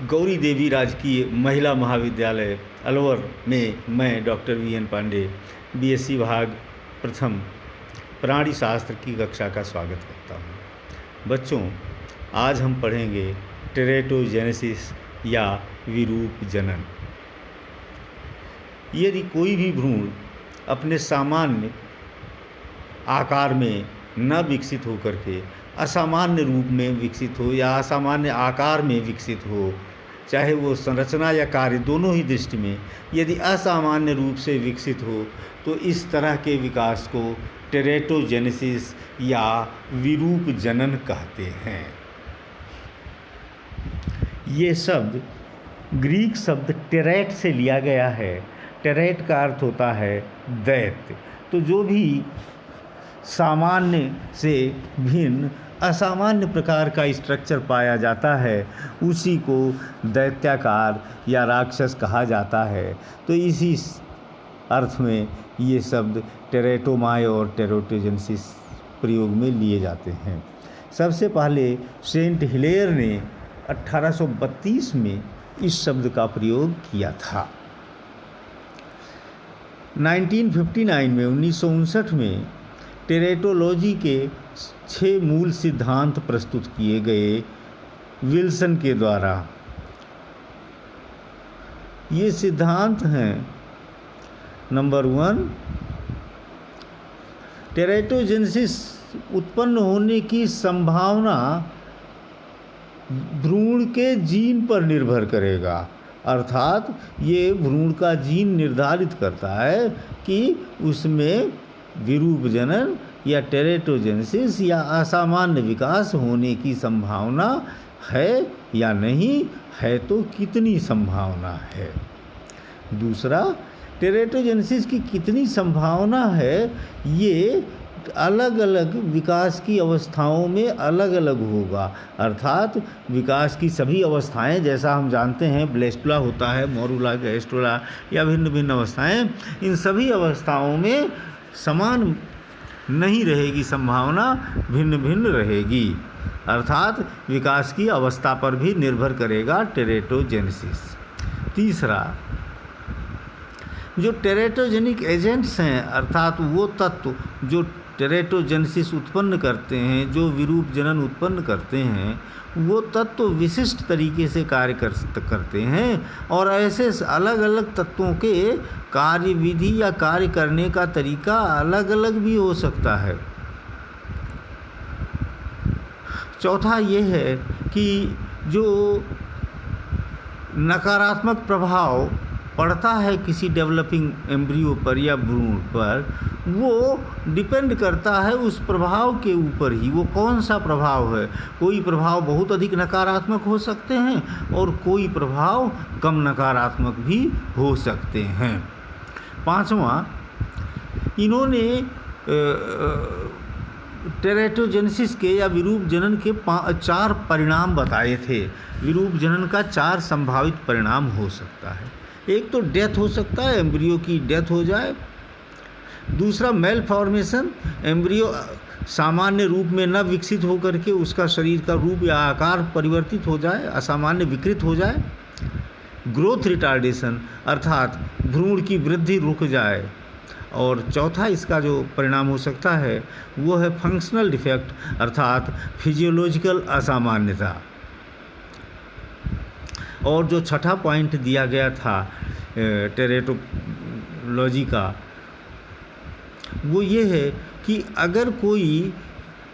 गौरी देवी राजकीय महिला महाविद्यालय अलवर में मैं डॉक्टर वीएन पांडे बीएससी विभाग प्रथम प्राणी शास्त्र की कक्षा का स्वागत करता हूँ। बच्चों, आज हम पढ़ेंगे टेरेटोजेनेसिस या विरूप जनन। यदि कोई भी भ्रूण अपने सामान्य आकार में न विकसित होकर के असामान्य रूप में विकसित हो या असामान्य आकार में विकसित हो, चाहे वो संरचना या कार्य दोनों ही दृष्टि में यदि असामान्य रूप से विकसित हो, तो इस तरह के विकास को टेरेटोजेनेसिस या विरूप जनन कहते हैं। ये शब्द ग्रीक शब्द टेरेट से लिया गया है। टेरेट का अर्थ होता है दैत्य। तो जो भी सामान्य से भिन्न असामान्य प्रकार का स्ट्रक्चर पाया जाता है, उसी को दैत्याकार या राक्षस कहा जाता है। तो इसी अर्थ में ये शब्द टेरेटोमाय और टेरेटोजेनेसिस प्रयोग में लिए जाते हैं। सबसे पहले सेंट हिलेयर ने 1832 में इस शब्द का प्रयोग किया था। 1959 में टेरेटोलॉजी के 6 मूल सिद्धांत प्रस्तुत किए गए विल्सन के द्वारा। ये सिद्धांत हैं: नंबर 1, टेरेटोजेनेसिस उत्पन्न होने की संभावना भ्रूण के जीन पर निर्भर करेगा। अर्थात ये भ्रूण का जीन निर्धारित करता है कि उसमें विरूप जनन या टेरेटोजेनेसिस या असामान्य विकास होने की संभावना है या नहीं है, तो कितनी संभावना है। दूसरा, टेरेटोजेनेसिस की कितनी संभावना है, ये अलग अलग विकास की अवस्थाओं में अलग अलग होगा। अर्थात विकास की सभी अवस्थाएं, जैसा हम जानते हैं ब्लेस्टुला होता है, मोरुला, गैस्ट्रुला या भिन्न भिन्न अवस्थाएं, इन सभी अवस्थाओं में समान नहीं रहेगी संभावना, भिन्न भिन्न रहेगी। अर्थात विकास की अवस्था पर भी निर्भर करेगा टेरेटोजेनेसिस। तीसरा, जो टेरेटोजेनिक एजेंट्स हैं, अर्थात वो तत्व जो टेरेटोजेनेसिस उत्पन्न करते हैं, जो विरूप जनन उत्पन्न करते हैं, वो तत्व विशिष्ट तरीके से कार्य करते हैं और ऐसे अलग अलग तत्वों के कार्य विधि या कार्य करने का तरीका अलग अलग भी हो सकता है। चौथा ये है कि जो नकारात्मक प्रभाव पड़ता है किसी डेवलपिंग एम्ब्रियो पर या भ्रूण पर, वो डिपेंड करता है उस प्रभाव के ऊपर ही। वो कौन सा प्रभाव है। कोई प्रभाव बहुत अधिक नकारात्मक हो सकते हैं और कोई प्रभाव कम नकारात्मक भी हो सकते हैं। पांचवा, इन्होंने टेरेटोजेनेसिस के या विरूप जनन के 4 परिणाम बताए थे। विरूप जनन का 4 संभावित परिणाम हो सकता है। एक तो डेथ हो सकता है, एम्ब्रियो की डेथ हो जाए। दूसरा, मेल फॉर्मेशन, एम्ब्रियो सामान्य रूप में न विकसित होकर के उसका शरीर का रूप या आकार परिवर्तित हो जाए, असामान्य विकृत हो जाए। ग्रोथ रिटार्डेशन, अर्थात भ्रूण की वृद्धि रुक जाए। और चौथा इसका जो परिणाम हो सकता है वो है फंक्शनल डिफेक्ट, अर्थात फिजियोलॉजिकल असामान्यता। और जो छठा पॉइंट दिया गया था टेरेटोलॉजी का, वो ये है कि अगर कोई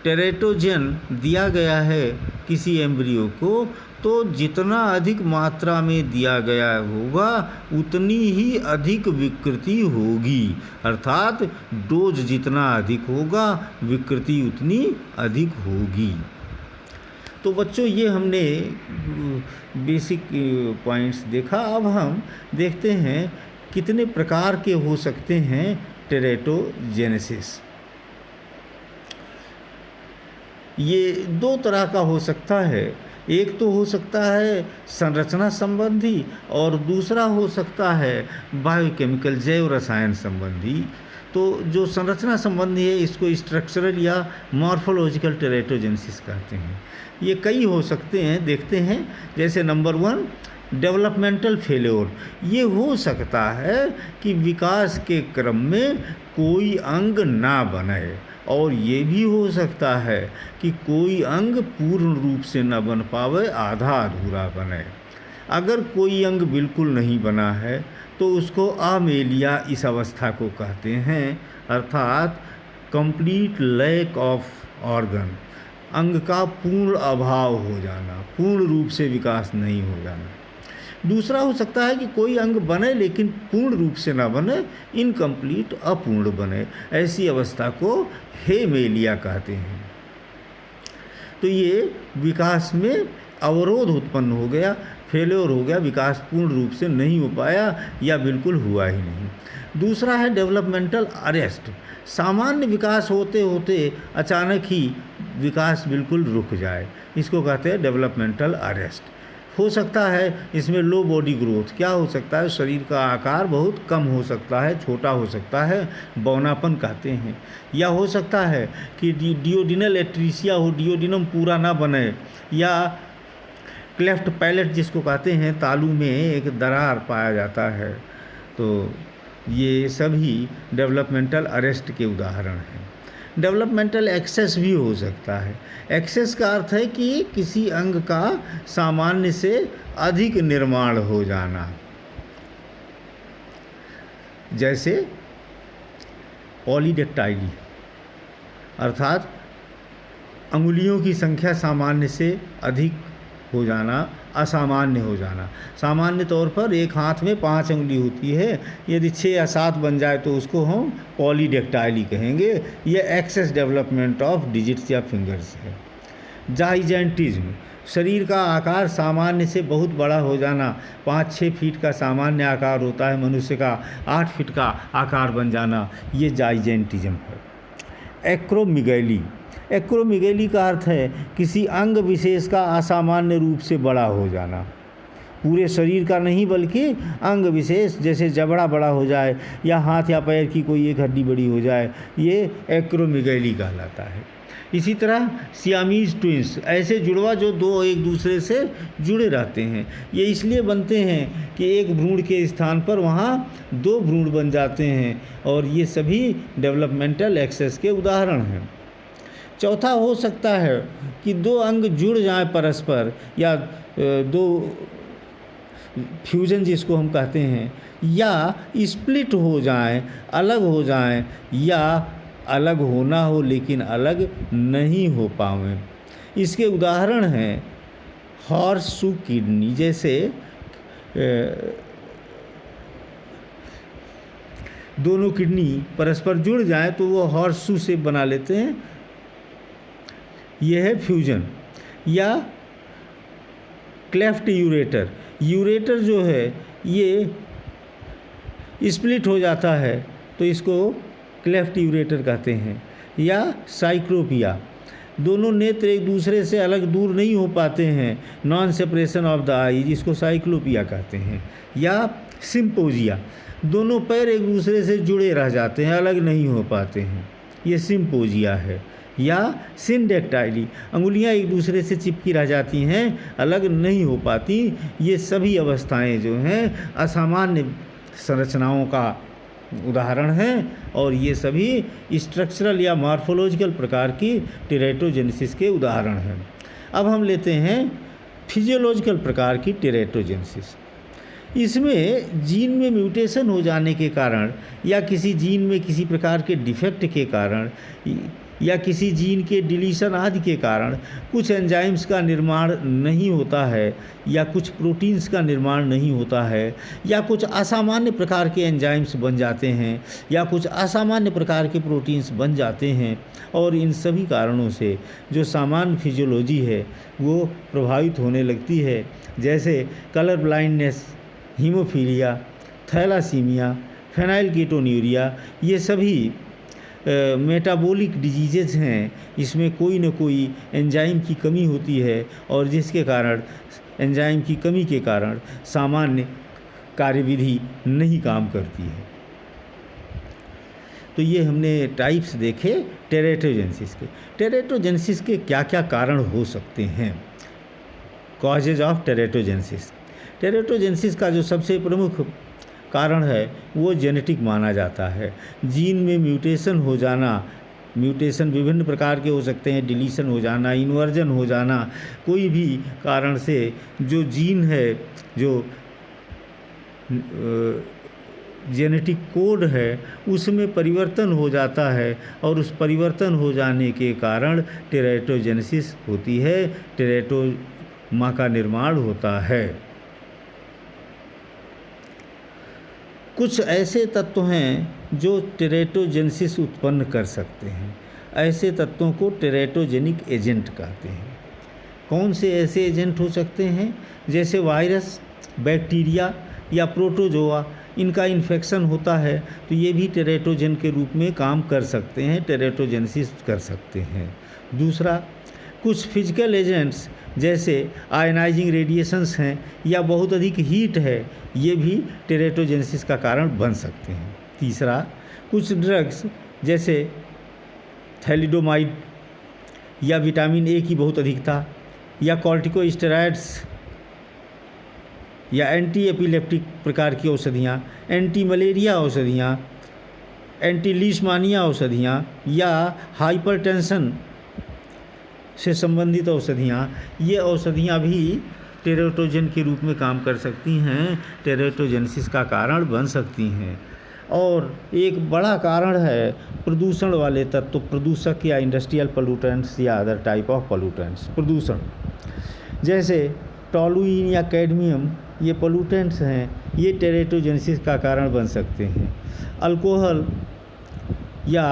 टेरेटोजेन दिया गया है किसी एम्ब्रियो को, तो जितना अधिक मात्रा में दिया गया होगा उतनी ही अधिक विकृति होगी। अर्थात डोज जितना अधिक होगा, विकृति उतनी अधिक होगी। तो बच्चों, ये हमने बेसिक पॉइंट्स देखा। अब हम देखते हैं कितने प्रकार के हो सकते हैं टेरेटोजेनेसिस। ये 2 तरह का हो सकता है। एक तो हो सकता है संरचना संबंधी और दूसरा हो सकता है बायोकेमिकल, जैव रसायन संबंधी। तो जो संरचना संबंधी है इसको स्ट्रक्चरल या मॉर्फोलॉजिकल टेरेटोजेनेसिस कहते हैं। ये कई हो सकते हैं, देखते हैं। जैसे नंबर 1 डेवलपमेंटल फेल्योर। ये हो सकता है कि विकास के क्रम में कोई अंग ना बने, और ये भी हो सकता है कि कोई अंग पूर्ण रूप से न बन पावे, आधा अधूरा बने। अगर कोई अंग बिल्कुल नहीं बना है तो उसको अमेलिया इस अवस्था को कहते हैं, अर्थात कंप्लीट लैक ऑफ ऑर्गन, अंग का पूर्ण अभाव हो जाना, पूर्ण रूप से विकास नहीं हो जाना। दूसरा हो सकता है कि कोई अंग बने लेकिन पूर्ण रूप से ना बने, इनकम्प्लीट, अपूर्ण बने। ऐसी अवस्था को हेमेलिया कहते हैं। तो ये विकास में अवरोध उत्पन्न हो गया, फेल्योर हो गया, विकास पूर्ण रूप से नहीं हो पाया या बिल्कुल हुआ ही नहीं। दूसरा है डेवलपमेंटल अरेस्ट। सामान्य विकास होते होते अचानक ही विकास बिल्कुल रुक जाए, इसको कहते हैं डेवलपमेंटल अरेस्ट। हो सकता है इसमें लो बॉडी ग्रोथ। क्या हो सकता है? शरीर का आकार बहुत कम हो सकता है, छोटा हो सकता है, बौनापन कहते हैं। या हो सकता है कि डियोडिनल एट्रीसिया हो, डियोडिनम पूरा ना बने, या क्लेफ्ट पैलेट जिसको कहते हैं, तालू में एक दरार पाया जाता है। तो ये सभी डेवलपमेंटल अरेस्ट के उदाहरण हैं। डेवलपमेंटल एक्सेस भी हो सकता है। एक्सेस का अर्थ है कि किसी अंग का सामान्य से अधिक निर्माण हो जाना। जैसे पॉलीडेक्टाइली, अर्थात अंगुलियों की संख्या सामान्य से अधिक हो जाना, असामान्य हो जाना। सामान्य तौर पर एक हाथ में 5 उंगली होती है, यदि 6 या 7 बन जाए तो उसको हम पॉलीडेक्टाइली कहेंगे। यह एक्सेस डेवलपमेंट ऑफ डिजिट्स या फिंगर्स है। जाइजेंटिज्म, शरीर का आकार सामान्य से बहुत बड़ा हो जाना। 5-6 फीट का सामान्य आकार होता है मनुष्य का, 8 फीट का आकार बन जाना, ये जाइजेंटिज्म है। एक्रोमिगैली, एक्रोमिगैली का अर्थ है किसी अंग विशेष का असामान्य रूप से बड़ा हो जाना। पूरे शरीर का नहीं बल्कि अंग विशेष, जैसे जबड़ा बड़ा हो जाए या हाथ या पैर की कोई एक हड्डी बड़ी हो जाए, ये एक्रोमिगैली कहलाता है। इसी तरह सियामीज ट्विंस, ऐसे जुड़वा जो दो एक दूसरे से जुड़े रहते हैं। ये इसलिए बनते हैं कि एक भ्रूण के स्थान पर वहाँ 2 भ्रूण बन जाते हैं, और ये सभी डेवलपमेंटल एक्सेस के उदाहरण हैं। चौथा हो सकता है कि 2 अंग जुड़ जाएं परस्पर, या 2 फ्यूजन जिसको हम कहते हैं, या स्प्लिट हो जाएं, अलग हो जाएं, या अलग होना हो लेकिन अलग नहीं हो पावें। इसके उदाहरण हैं हॉर्सशू किडनी, जैसे दोनों किडनी परस्पर जुड़ जाएं तो वो हॉर्सशू शेप बना लेते हैं, यह है फ्यूजन। या क्लेफ्ट यूरेटर, यूरेटर जो है ये स्प्लिट हो जाता है तो इसको क्लेफ्ट यूरेटर कहते हैं। या साइक्लोपिया, दोनों नेत्र एक दूसरे से अलग दूर नहीं हो पाते हैं, नॉन सेपरेशन ऑफ द आई, जिसको साइक्लोपिया कहते हैं। या सिम्पोजिया, दोनों पैर एक दूसरे से जुड़े रह जाते हैं, अलग नहीं हो पाते हैं, ये सिम्पोजिया है। या सिंडेक्टाइली, अंगुलियां एक दूसरे से चिपकी रह जाती हैं, अलग नहीं हो पाती। ये सभी अवस्थाएं जो हैं असामान्य संरचनाओं का उदाहरण हैं, और ये सभी स्ट्रक्चरल या मॉर्फोलॉजिकल प्रकार की टेरेटोजेनेसिस के उदाहरण हैं। अब हम लेते हैं फिजियोलॉजिकल प्रकार की टेरेटोजेनेसिस। इसमें जीन में म्यूटेशन हो जाने के कारण, या किसी जीन में किसी प्रकार के डिफेक्ट के कारण, या किसी जीन के डिलीशन आदि के कारण कुछ एंजाइम्स का निर्माण नहीं होता है, या कुछ प्रोटीन्स का निर्माण नहीं होता है, या कुछ असामान्य प्रकार के एंजाइम्स बन जाते हैं, या कुछ असामान्य प्रकार के प्रोटीन्स बन जाते हैं। और इन सभी कारणों से जो सामान्य फिजियोलॉजी है वो प्रभावित होने लगती है, जैसे colour blindness, haemophilia, thalassaemia, phenylketonuria. ये सभी मेटाबॉलिक डिजीजेज हैं, इसमें कोई न कोई एंजाइम की कमी होती है और जिसके कारण एंजाइम की कमी के कारण सामान्य कार्यविधि नहीं काम करती है। तो ये हमने टाइप्स देखे टेरेटोजेनेसिस के। टेरेटोजेनेसिस के क्या क्या कारण हो सकते हैं? Causes of टेरेटोजेनेसिस। टेरेटोजेनेसिस का जो सबसे प्रमुख कारण है वो जेनेटिक माना जाता है। जीन में म्यूटेशन हो जाना, म्यूटेशन विभिन्न प्रकार के हो सकते हैं, डिलीशन हो जाना, इन्वर्जन हो जाना, कोई भी कारण से जो जीन है, जो जेनेटिक कोड है उसमें परिवर्तन हो जाता है और उस परिवर्तन हो जाने के कारण टेरेटोजेनेसिस होती है, टेरेटोमा का निर्माण होता है। कुछ ऐसे तत्व हैं जो टेरेटोजेनेसिस उत्पन्न कर सकते हैं, ऐसे तत्वों को टेरेटोजेनिक एजेंट कहते हैं। कौन से ऐसे एजेंट हो सकते हैं? जैसे वायरस, बैक्टीरिया या प्रोटोजोआ, इनका इन्फेक्शन होता है तो ये भी टेरेटोजेन के रूप में काम कर सकते हैं, टेरेटोजेनेसिस कर सकते हैं। दूसरा, कुछ फिजिकल एजेंट्स जैसे आयनाइजिंग रेडिएशंस हैं या बहुत अधिक हीट है, ये भी टेरेटोजेनेसिस का कारण बन सकते हैं। तीसरा, कुछ ड्रग्स जैसे थैलिडोमाइड या विटामिन ए की बहुत अधिकता या कॉर्टिकोस्टेरॉइड्स या एंटी एपिलेप्टिक प्रकार की औषधियाँ, एंटी मलेरिया औषधियाँ, एंटी लीशमानिया औषधियाँ या हाइपरटेंशन से संबंधित औषधियाँ, ये औषधियाँ भी टेरेटोजेन के रूप में काम कर सकती हैं, टेरेटोजेनेसिस का कारण बन सकती हैं। और एक बड़ा कारण है प्रदूषण वाले तत्व, प्रदूषक या इंडस्ट्रियल पोल्यूटेंट्स या अदर टाइप ऑफ पोल्यूटेंट्स। प्रदूषण जैसे टॉलुइन या कैडमियम, ये पोल्यूटेंट्स हैं, ये टेरेटोजेनेसिस का कारण बन सकते हैं। अल्कोहल या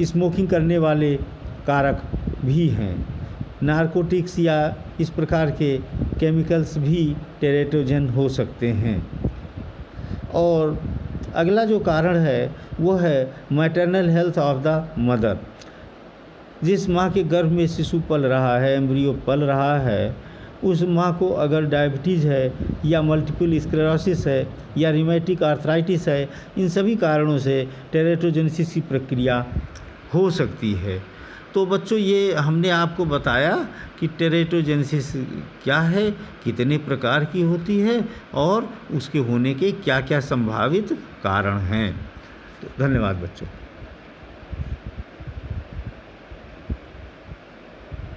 स्मोकिंग करने वाले कारक भी हैं। नारकोटिक्स या इस प्रकार के केमिकल्स भी टेरेटोजेन हो सकते हैं। और अगला जो कारण है वो है maternal health of the mother. जिस माँ के गर्भ में शिशु पल रहा है, एम्ब्रियो पल रहा है, उस माँ को अगर डायबिटीज़ है या मल्टीपल स्क्लेरोसिस है या रिमेटिक आर्थराइटिस है, इन सभी कारणों से टेरेटोजेनेसिस की प्रक्रिया हो सकती है। तो बच्चों, ये हमने आपको बताया कि टेरेटोजेनेसिस क्या है, कितने प्रकार की होती है और उसके होने के क्या क्या संभावित कारण हैं। तो धन्यवाद बच्चों।